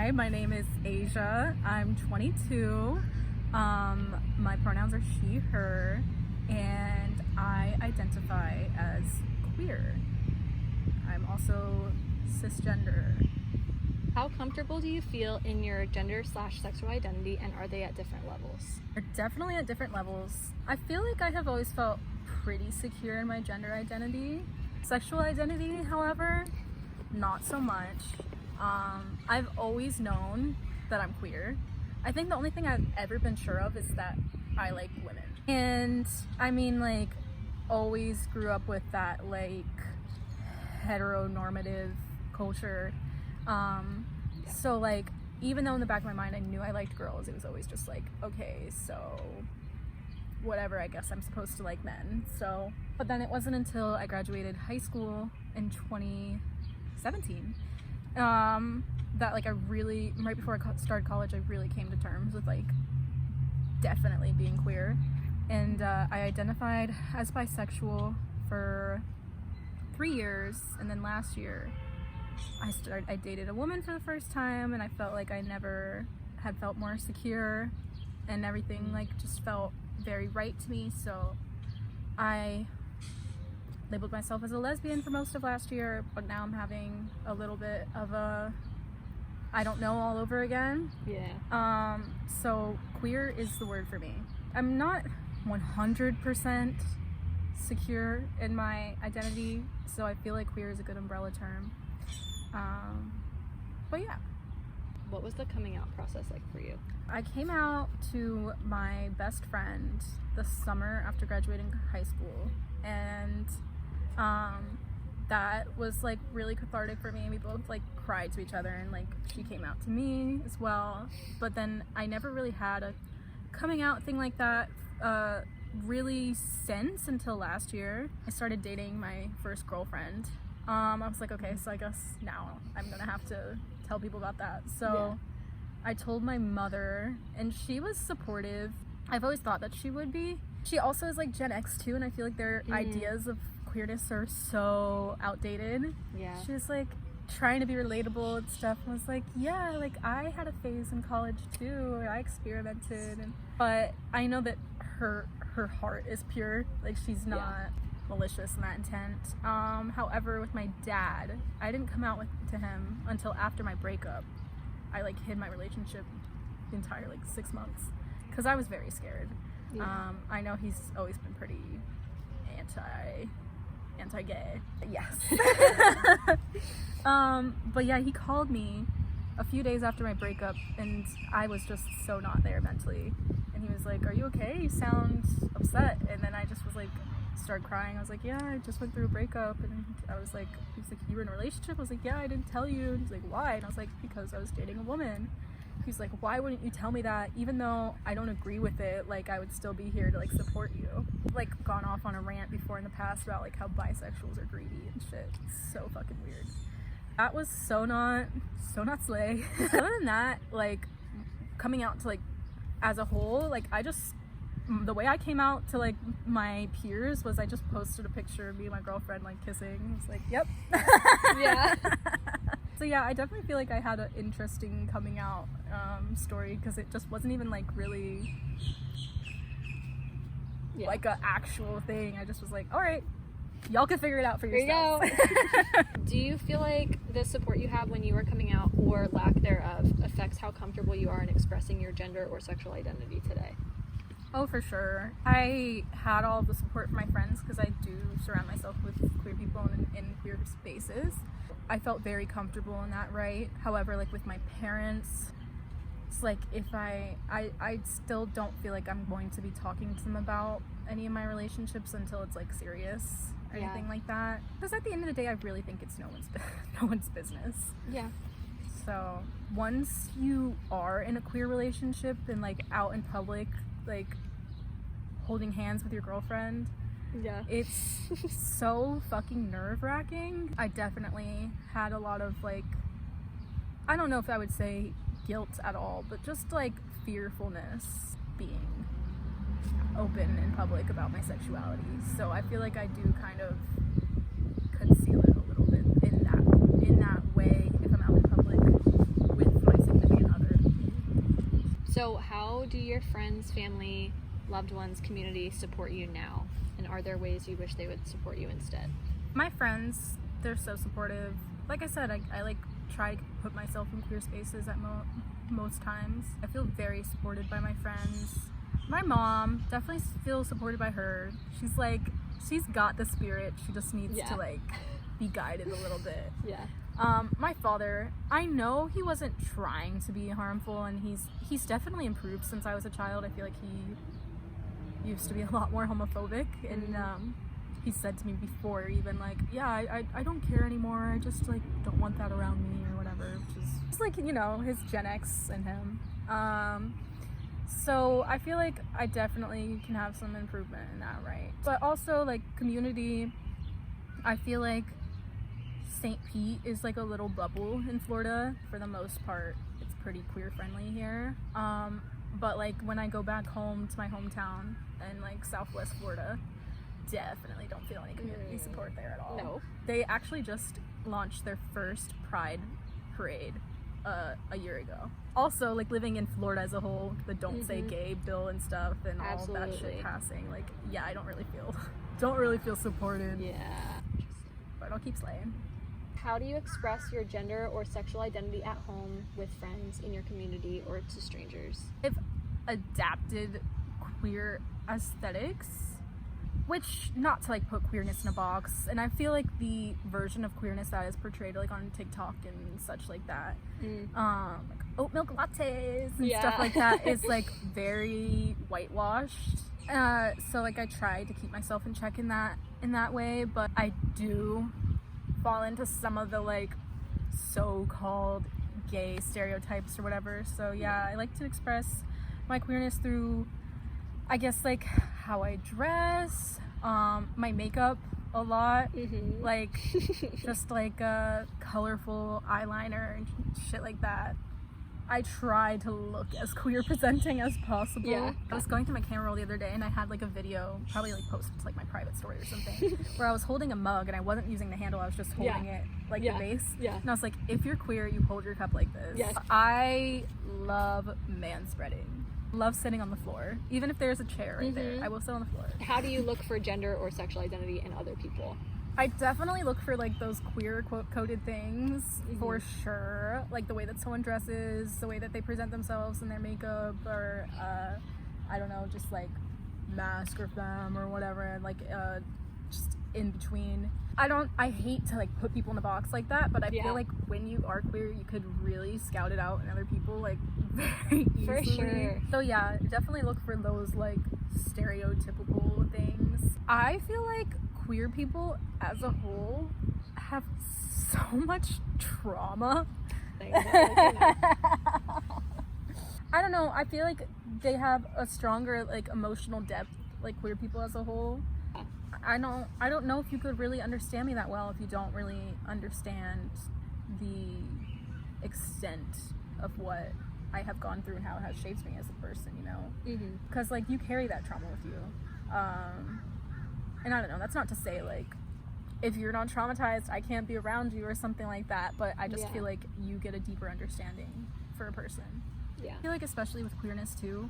Hi, my name is Aysia. I'm 22. My pronouns are she, her, and I identify as queer. I'm also cisgender. How comfortable do you feel in your gender/sexual identity, and are they at different levels? They're definitely at different levels. I feel like I have always felt pretty secure in my gender identity. Sexual identity, however, not so much. I've always known that I'm queer. I think the only thing I've ever been sure of is that I like women. And I mean, like, always grew up with that, like, heteronormative culture. So, like, even though in the back of my mind I knew I liked girls, it was always just like, okay, so whatever, I guess I'm supposed to like men. So, but then it wasn't until I graduated high school in 2017 that, like, I really, right before I started college, I really came to terms with, like, definitely being queer. And I identified as bisexual for 3 years, and then last year I dated a woman for the first time, and I felt like I never had felt more secure, and everything, like, just felt very right to me. So I labeled myself as a lesbian for most of last year, but now I'm having a little bit of a I don't know all over again. Yeah. So queer is the word for me. I'm not 100% secure in my identity, so I feel like queer is a good umbrella term. But yeah. What was the coming out process like for you? I came out to my best friend the summer after graduating high school, and that was, like, really cathartic for me. We both, like, cried to each other, and, like, she came out to me as well. But then I never really had a coming out thing like that really since until last year. I started dating my first girlfriend. I was like, okay, so I guess now I'm gonna have to tell people about that. So yeah. I told my mother, and she was supportive. I've always thought that she would be. She also is, like, Gen X too, and I feel like their ideas of queerness are so outdated. Yeah. She was, like, trying to be relatable and stuff, and was like, yeah, like, I had a phase in college too, and I experimented, but I know that her heart is pure. Like, she's not malicious in that intent. However, with my dad, I didn't come out to him until after my breakup. I, like, hid my relationship the entire, like, 6 months because I was very scared. Yeah. I know he's always been pretty anti-gay. Yes. But yeah, he called me a few days after my breakup, and I was just so not there mentally. And he was like, "Are you okay? You sound upset." And then I just was like, started crying. I was like, "Yeah, I just went through a breakup." And I was like, he was like, "You were in a relationship?" I was like, "Yeah, I didn't tell you." And he's like, "Why?" And I was like, "Because I was dating a woman." He's like, "Why wouldn't you tell me that? Even though I don't agree with it, like, I would still be here to, like, support you." Like, gone off on a rant before in the past about, like, how bisexuals are greedy and shit. It's so fucking weird. That was so not slay. Other than that, like, coming out to, like, as a whole, like, the way I came out to, like, my peers was I just posted a picture of me and my girlfriend, like, kissing. I was like, yep. Yeah. So yeah, I definitely feel like I had an interesting coming out story, because it just wasn't even, like, really like an actual thing. I just was like, all right, y'all can figure it out for yourselves. There you go. Do you feel like the support you have when you are coming out, or lack thereof, affects how comfortable you are in expressing your gender or sexual identity today? Oh, for sure. I had all the support from my friends because I do surround myself with queer people in queer spaces. I felt very comfortable in that, right? However, like, with my parents, it's like, if I still don't feel like I'm going to be talking to them about any of my relationships until it's, like, serious or anything like that. Because at the end of the day, I really think it's no one's business. Yeah. So once you are in a queer relationship and, like, out in public, like, holding hands with your girlfriend, it's so fucking nerve-wracking. I definitely had a lot of, like, I don't know if I would say guilt at all, but just, like, fearfulness being open in public about my sexuality. So I feel like I do kind of conceal it a little bit in that way if I'm out in public with my significant So how do your friends, family, loved ones, community support you now? And are there ways you wish they would support you instead? My friends, they're so supportive. Like I said, I like try to put myself in queer spaces at most times. I feel very supported by my friends. My mom, definitely feel supported by her. She's got the spirit. She just needs to like be guided a little bit. Yeah. My father, I know he wasn't trying to be harmful, and he's definitely improved since I was a child. I feel like he used to be a lot more homophobic, and he said to me before even like, yeah, I don't care anymore. I just like don't want that around me or whatever, which is just like, you know, his Gen X in him. So I feel like I definitely can have some improvement in that, right? But also like community, I feel like St. Pete is like a little bubble in Florida. For the most part, it's pretty queer friendly here. But like when I go back home to my hometown in like Southwest Florida, definitely don't feel any community support there at all. No. They actually just launched their first Pride parade a year ago. Also, like living in Florida as a whole, the Don't Say Gay bill and stuff and all of that shit passing, like, yeah, I don't really feel supported. Yeah. But I'll keep slaying. How do you express your gender or sexual identity at home, with friends, in your community, or to strangers? I've adapted queer aesthetics, which, not to like put queerness in a box, and I feel like the version of queerness that is portrayed like on TikTok and such like that, like oat milk lattes and stuff like that, is like very whitewashed. So like I try to keep myself in check in that way, but I do fall into some of the like so-called gay stereotypes or whatever. So yeah, I like to express my queerness through, I guess, like how I dress, my makeup a lot, like just like colorful eyeliner and shit like that. I try to look as queer presenting as possible. Yeah. I was going through my camera roll the other day and I had like a video, probably like posted to like my private story or something, where I was holding a mug and I wasn't using the handle, I was just holding it like the base. Yeah. And I was like, if you're queer, you hold your cup like this. Yes. I love manspreading. Love sitting on the floor. Even if there's a chair right there, I will sit on the floor. How do you look for gender or sexual identity in other people? I definitely look for like those queer quote-coded things for sure, like the way that someone dresses, the way that they present themselves in their makeup, or I don't know, just like mask or femme or whatever, like just in between. I hate to like put people in a box like that, but I feel like when you are queer, you could really scout it out in other people like very easily. For sure. So yeah, definitely look for those like stereotypical things. I feel like queer people as a whole have so much trauma. I don't know, I feel like they have a stronger like emotional depth, like queer people as a whole. I don't know if you could really understand me that well if you don't really understand the extent of what I have gone through and how it has shaped me as a person, you know? Because like you carry that trauma with you. And I don't know, that's not to say like if you're not traumatized I can't be around you or something like that, but I just feel like you get a deeper understanding for a person. I feel like especially with queerness too,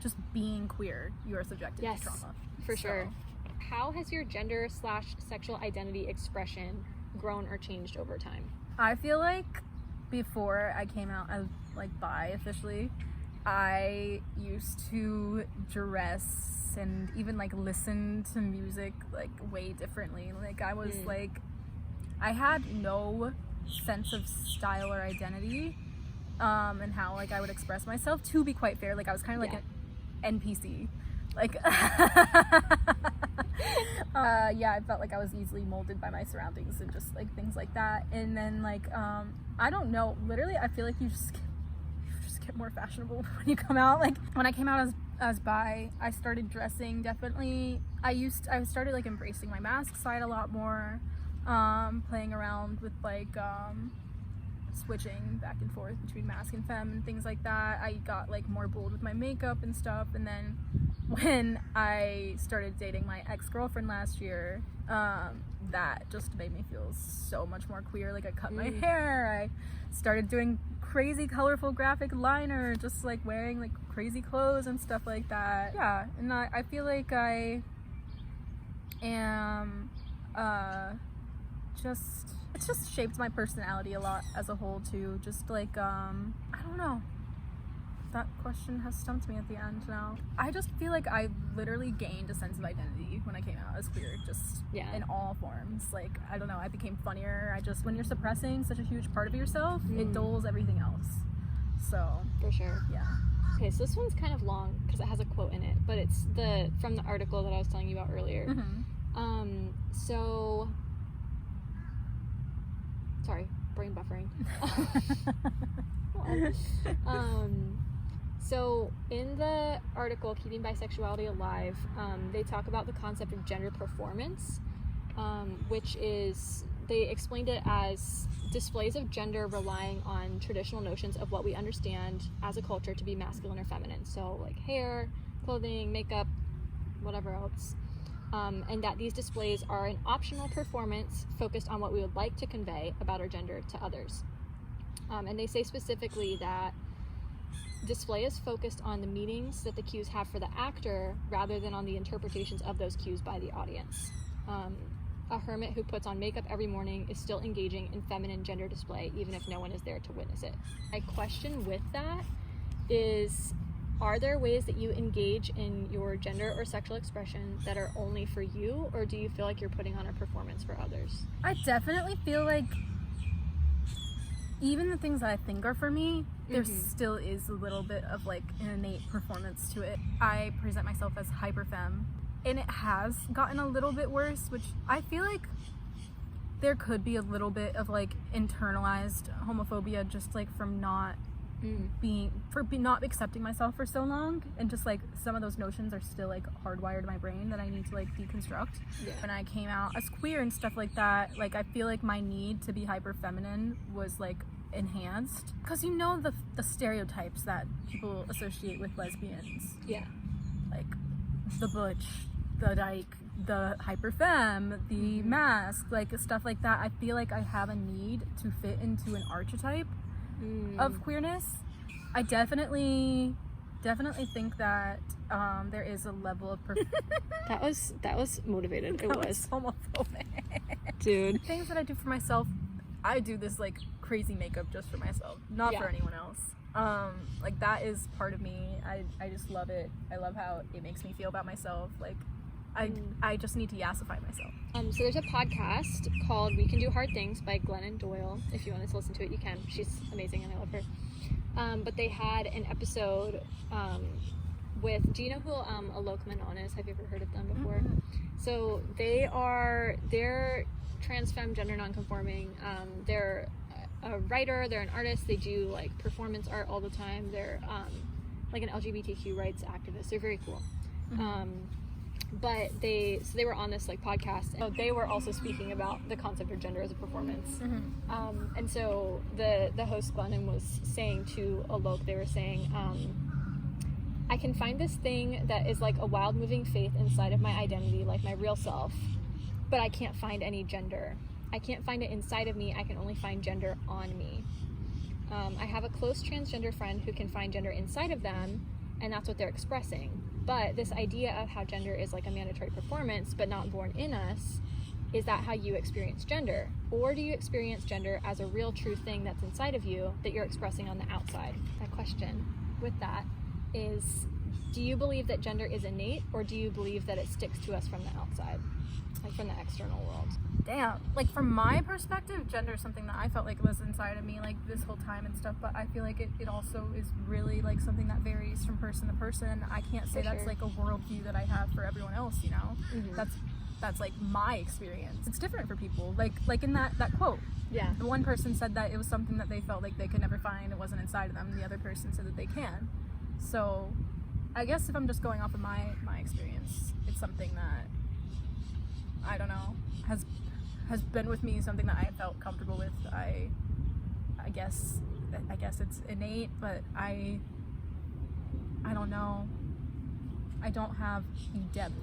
just being queer, you are subjected to trauma. For sure. How has your gender / sexual identity expression grown or changed over time? I feel like before I came out as like bi officially, I used to dress and even like listen to music like way differently. Like I was like, I had no sense of style or identity, and how like I would express myself. To be quite fair, like I was kind of like an NPC. Like I felt like I was easily molded by my surroundings and just like things like that. And then like I don't know, literally I feel like you just get more fashionable when you come out. Like when I came out as bi, I started dressing definitely. I started like embracing my mask side a lot more, playing around with like switching back and forth between mask and femme and things like that. I got like more bold with my makeup and stuff, and then when I started dating my ex-girlfriend last year, that just made me feel so much more queer. Like, I cut my hair, I started doing crazy colorful graphic liner, just like wearing like crazy clothes and stuff like that. Yeah, and I feel like I am it's just shaped my personality a lot as a whole too. Just like I don't know, that question has stumped me at the end now. I just feel like I literally gained a sense of identity when I came out as queer, just in all forms. Like, I don't know, I became funnier. when you're suppressing such a huge part of yourself, it dulls everything else. So for sure. Yeah. Okay, so this one's kind of long because it has a quote in it, but it's from the article that I was telling you about earlier. So sorry, brain buffering. So in the article Keeping Bisexuality Alive, they talk about the concept of gender performance, which is, they explained it as displays of gender relying on traditional notions of what we understand as a culture to be masculine or feminine. So like hair, clothing, makeup, whatever else. And that these displays are an optional performance focused on what we would like to convey about our gender to others. And they say specifically that display is focused on the meanings that the cues have for the actor rather than on the interpretations of those cues by the audience. A hermit who puts on makeup every morning is still engaging in feminine gender display even if no one is there to witness it. My question with that is, are there ways that you engage in your gender or sexual expression that are only for you, or do you feel like you're putting on a performance for others? I definitely feel like even the things that I think are for me, there still is a little bit of like an innate performance to it. I present myself as hyperfemme, and it has gotten a little bit worse, which I feel like there could be a little bit of like internalized homophobia just like from not not accepting myself for so long, and just like some of those notions are still like hardwired in my brain that I need to like deconstruct. When I came out as queer and stuff like that, like I feel like my need to be hyper feminine was like enhanced, because you know the stereotypes that people associate with lesbians, like the butch, the dyke, the hyper femme, the mask, like stuff like that. I feel like I have a need to fit into an archetype of queerness. I definitely think that there is a level of that was motivated. It was homophobic, dude. Things that I do for myself, I do this like crazy makeup just for myself, not for anyone else. Like that is part of me. I just love it. I love how it makes me feel about myself. Like I just need to yassify myself. So there's a podcast called We Can Do Hard Things by Glennon Doyle. If you want to listen to it, you can. She's amazing and I love her. But they had an episode with, do you know who Alok Menon is? Have you ever heard of them before? So they're trans femme, gender non-conforming. They're a writer, they're an artist, they do like performance art all the time. They're like an LGBTQ rights activist. They're very cool. But they were on this like podcast, and they were also speaking about the concept of gender as a performance. And so the host Glennon was saying to Alok, they were saying, I can find this thing that is like a wild moving faith inside of my identity, like my real self, but I can't find any gender. I can't find it inside of me. I can only find gender on me. I have a close transgender friend who can find gender inside of them, and that's what they're expressing. But this idea of how gender is like a mandatory performance but not born in us, is that how you experience gender? Or do you experience gender as a real true thing that's inside of you that you're expressing on the outside? My question with that is, do you believe that gender is innate, or do you believe that it sticks to us from the outside, like from the external world? Damn, like from my perspective, gender is something that I felt like was inside of me like this whole time and stuff, but I feel like it also is really like something that varies from person to person. I can't say that's like a worldview that I have for everyone else, you know? That's like my experience. It's different for people. Like in that quote. Yeah. The one person said that it was something that they felt like they could never find, it wasn't inside of them, and the other person said that they can. So I guess if I'm just going off of my experience, it's something that, I don't know, has been with me, something that I felt comfortable with. I guess it's innate, but I don't know. I don't have the depth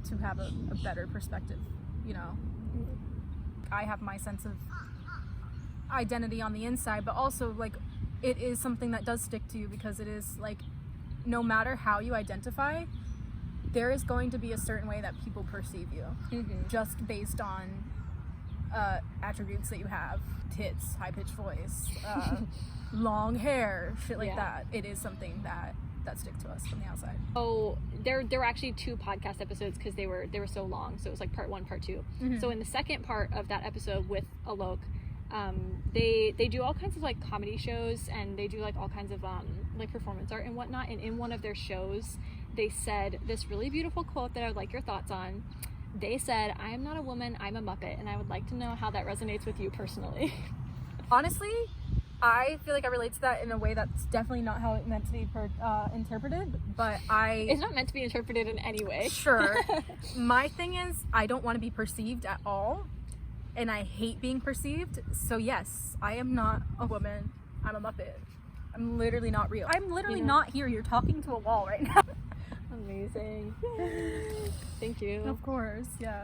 to have a better perspective, you know. I have my sense of identity on the inside, but also like it is something that does stick to you, because it is like no matter how you identify, there is going to be a certain way that people perceive you, just based on attributes that you have: tits, high-pitched voice, long hair, shit like that. It is something that stick to us from the outside. Oh, there were actually 2 podcast episodes because they were so long, so it was like part 1, part 2. So in the second part of that episode with Alok, they do all kinds of like comedy shows, and they do like all kinds of like performance art and whatnot. And in one of their shows, they said this really beautiful quote that I would like your thoughts on. They said, "I am not a woman, I'm a Muppet," and I would like to know how that resonates with you personally. Honestly, I feel like I relate to that in a way that's definitely not how it meant to be interpreted, but It's not meant to be interpreted in any way. Sure. My thing is, I don't want to be perceived at all, and I hate being perceived, so yes, I am not a woman, I'm a Muppet. I'm literally not real. I'm literally not here, you're talking to a wall right now. Amazing. Thank you. Of course, yeah.